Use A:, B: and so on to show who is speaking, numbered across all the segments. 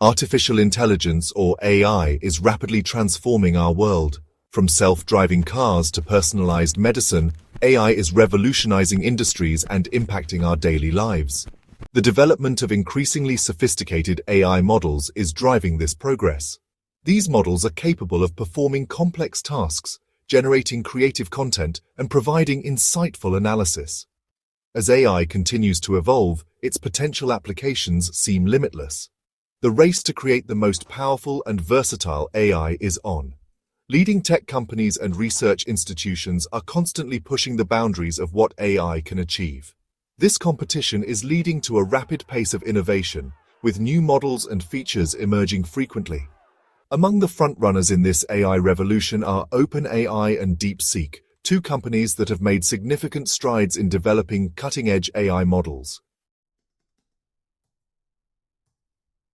A: Artificial intelligence, or AI, is rapidly transforming our world. From self-driving cars to personalized medicine, AI is revolutionizing industries and impacting our daily lives. The development of increasingly sophisticated AI models is driving this progress. These models are capable of performing complex tasks, generating creative content, and providing insightful analysis. As AI continues to evolve, its potential applications seem limitless. The race to create the most powerful and versatile AI is on. Leading tech companies and research institutions are constantly pushing the boundaries of what AI can achieve. This competition is leading to a rapid pace of innovation, with new models and features emerging frequently. Among the frontrunners in this AI revolution are OpenAI and DeepSeek, two companies that have made significant strides in developing cutting-edge AI models.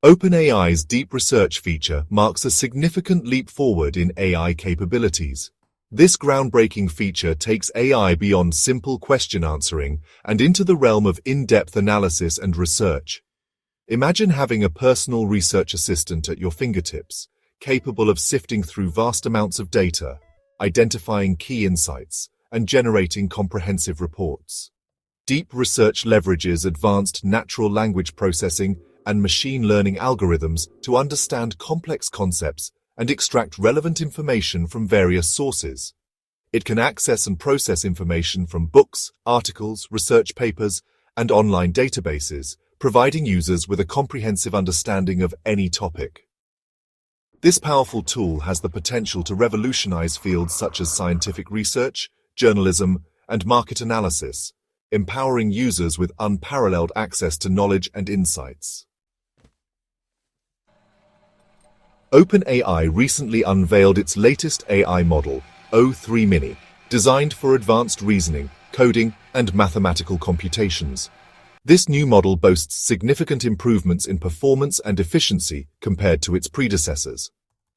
A: OpenAI's Deep Research feature marks a significant leap forward in AI capabilities. This groundbreaking feature takes AI beyond simple question answering and into the realm of in-depth analysis and research. Imagine having a personal research assistant at your fingertips, capable of sifting through vast amounts of data, identifying key insights, and generating comprehensive reports. Deep Research leverages advanced natural language processing and machine learning algorithms to understand complex concepts and extract relevant information from various sources. It can access and process information from books, articles, research papers, and online databases, providing users with a comprehensive understanding of any topic. This powerful tool has the potential to revolutionize fields such as scientific research, journalism, and market analysis, empowering users with unparalleled access to knowledge and insights. OpenAI recently unveiled its latest AI model, O3 Mini, designed for advanced reasoning, coding, and mathematical computations. This new model boasts significant improvements in performance and efficiency compared to its predecessors.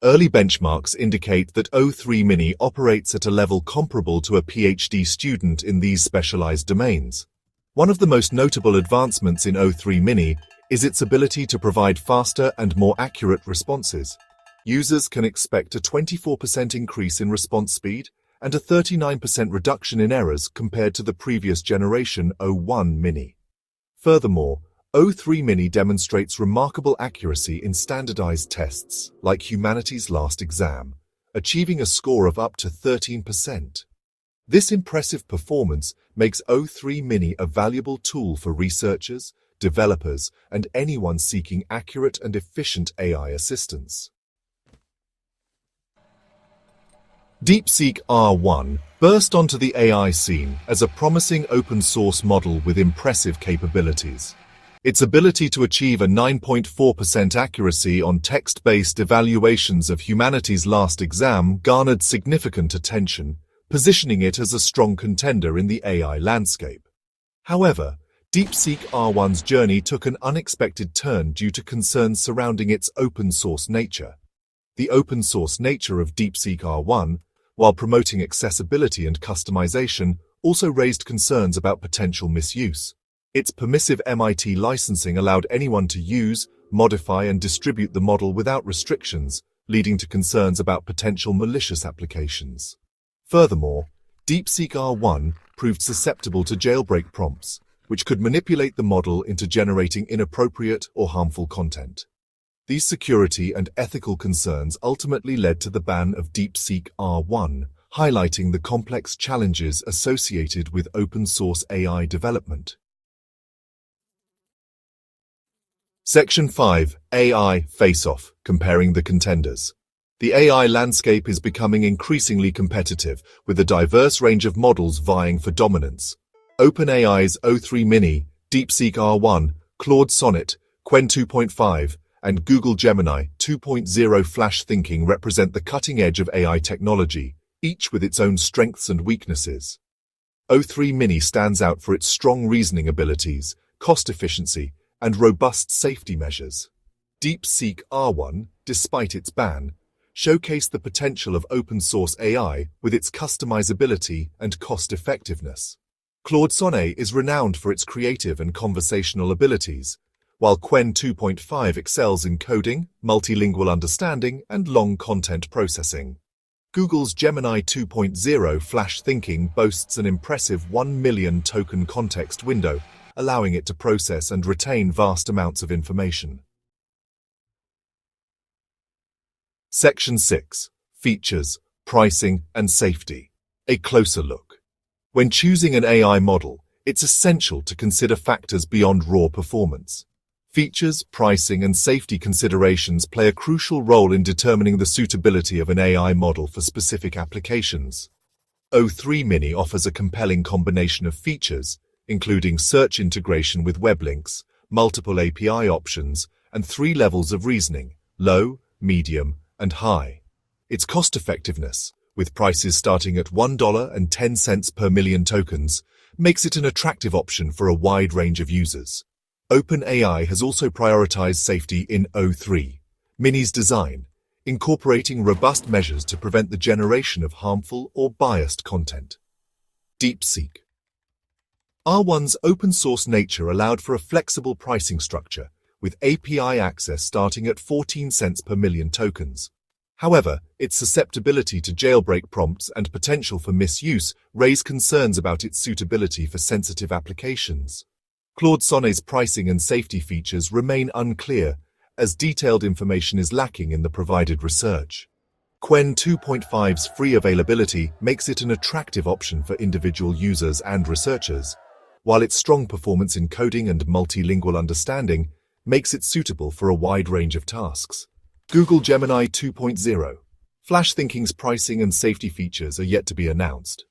A: Early benchmarks indicate that O3 Mini operates at a level comparable to a PhD student in these specialized domains. One of the most notable advancements in O3 Mini is its ability to provide faster and more accurate responses. Users can expect a 24% increase in response speed and a 39% reduction in errors compared to the previous generation O1 Mini. Furthermore, O3 Mini demonstrates remarkable accuracy in standardized tests like Humanities Last Exam, achieving a score of up to 13%. This impressive performance makes O3 Mini a valuable tool for researchers, developers, and anyone seeking accurate and efficient AI assistance. DeepSeek R1 burst onto the AI scene as a promising open-source model with impressive capabilities. Its ability to achieve a 9.4% accuracy on text-based evaluations of Humanities Last Exam garnered significant attention, positioning it as a strong contender in the AI landscape. However, DeepSeek R1's journey took an unexpected turn due to concerns surrounding its open-source nature. The open-source nature of DeepSeek R1, while promoting accessibility and customization, also raised concerns about potential misuse. Its permissive MIT licensing allowed anyone to use, modify, and distribute the model without restrictions, leading to concerns about potential malicious applications. Furthermore, DeepSeek R1 proved susceptible to jailbreak prompts, which could manipulate the model into generating inappropriate or harmful content. These security and ethical concerns ultimately led to the ban of DeepSeek R1, highlighting the complex challenges associated with open-source AI development. Section 5. AI Face-Off, Comparing the Contenders. The AI landscape is becoming increasingly competitive, with a diverse range of models vying for dominance. OpenAI's O3 Mini, DeepSeek R1, Claude Sonnet, Qwen 2.5, and Google Gemini 2.0 Flash Thinking represent the cutting edge of AI technology, each with its own strengths and weaknesses. O3 Mini stands out for its strong reasoning abilities, cost efficiency, and robust safety measures. DeepSeek R1, despite its ban, showcased the potential of open-source AI with its customizability and cost-effectiveness. Claude Sonnet is renowned for its creative and conversational abilities, while Qwen 2.5 excels in coding, multilingual understanding, and long content processing. Google's Gemini 2.0 Flash Thinking boasts an impressive 1 million token context window, allowing it to process and retain vast amounts of information. Section 6. Features, Pricing, and Safety. A closer look. When choosing an AI model, it's essential to consider factors beyond raw performance. Features, pricing, and safety considerations play a crucial role in determining the suitability of an AI model for specific applications. O3 Mini offers a compelling combination of features, including search integration with web links, multiple API options, and 3 levels of reasoning: low, medium, and high. Its cost-effectiveness, with prices starting at $1.10 per million tokens, makes it an attractive option for a wide range of users. OpenAI has also prioritized safety in O3 Mini's design, incorporating robust measures to prevent the generation of harmful or biased content. DeepSeek R1's open-source nature allowed for a flexible pricing structure, with API access starting at 14 cents per million tokens. However, its susceptibility to jailbreak prompts and potential for misuse raise concerns about its suitability for sensitive applications. Claude Sonnet's pricing and safety features remain unclear, as detailed information is lacking in the provided research. Qwen 2.5's free availability makes it an attractive option for individual users and researchers, while its strong performance in coding and multilingual understanding makes it suitable for a wide range of tasks. Google Gemini 2.0. Flash Thinking's pricing and safety features are yet to be announced.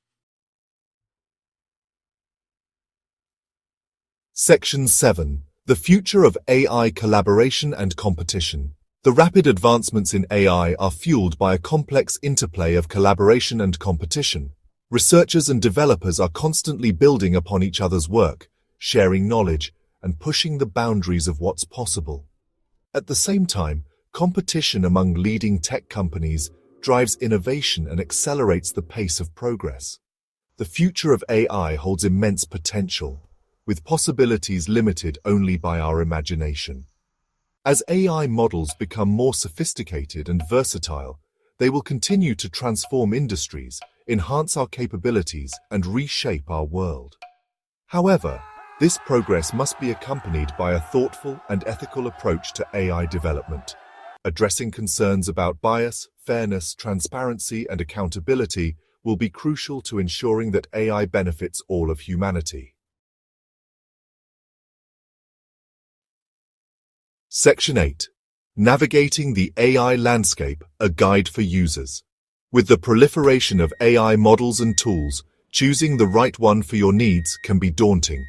A: Section 7. The future of AI collaboration and competition. The rapid advancements in AI are fueled by a complex interplay of collaboration and competition. Researchers and developers are constantly building upon each other's work, sharing knowledge, and pushing the boundaries of what's possible. At the same time, competition among leading tech companies drives innovation and accelerates the pace of progress. The future of AI holds immense potential, with possibilities limited only by our imagination. As AI models become more sophisticated and versatile, they will continue to transform industries, enhance our capabilities, and reshape our world. However, this progress must be accompanied by a thoughtful and ethical approach to AI development. Addressing concerns about bias, fairness, transparency, and accountability will be crucial to ensuring that AI benefits all of humanity. Section 8. Navigating the AI Landscape, a guide for users. With the proliferation of AI models and tools, choosing the right one for your needs can be daunting.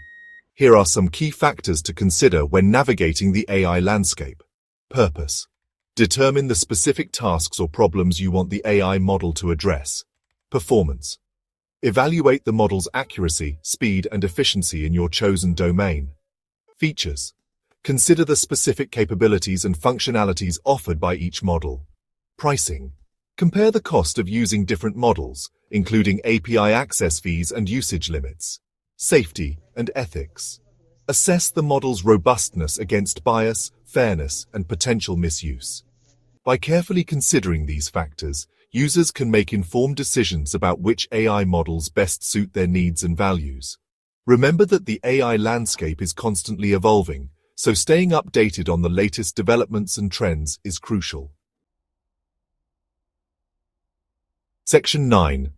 A: Here are some key factors to consider when navigating the AI landscape. Purpose. Determine the specific tasks or problems you want the AI model to address. Performance. Evaluate the model's accuracy, speed, and efficiency in your chosen domain. Features. Consider the specific capabilities and functionalities offered by each model. Pricing. Compare the cost of using different models, including API access fees and usage limits. Safety and ethics. Assess the model's robustness against bias, fairness, and potential misuse. By carefully considering these factors, users can make informed decisions about which AI models best suit their needs and values. Remember that the AI landscape is constantly evolving, so staying updated on the latest developments and trends is crucial. Section 9.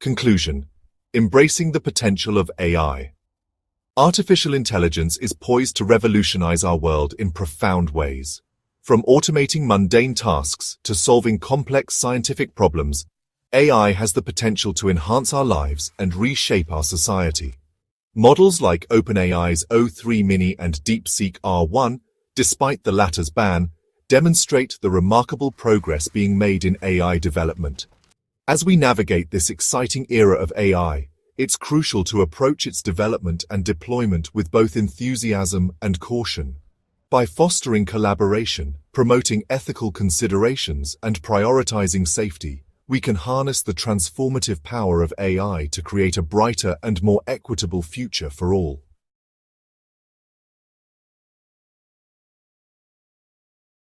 A: Conclusion. Embracing the potential of AI. Artificial intelligence is poised to revolutionize our world in profound ways. From automating mundane tasks to solving complex scientific problems, AI has the potential to enhance our lives and reshape our society. Models like OpenAI's O3 Mini and DeepSeek R1, despite the latter's ban, demonstrate the remarkable progress being made in AI development. As we navigate this exciting era of AI, it's crucial to approach its development and deployment with both enthusiasm and caution. By fostering collaboration, promoting ethical considerations, and prioritizing safety, we can harness the transformative power of AI to create a brighter and more equitable future for all.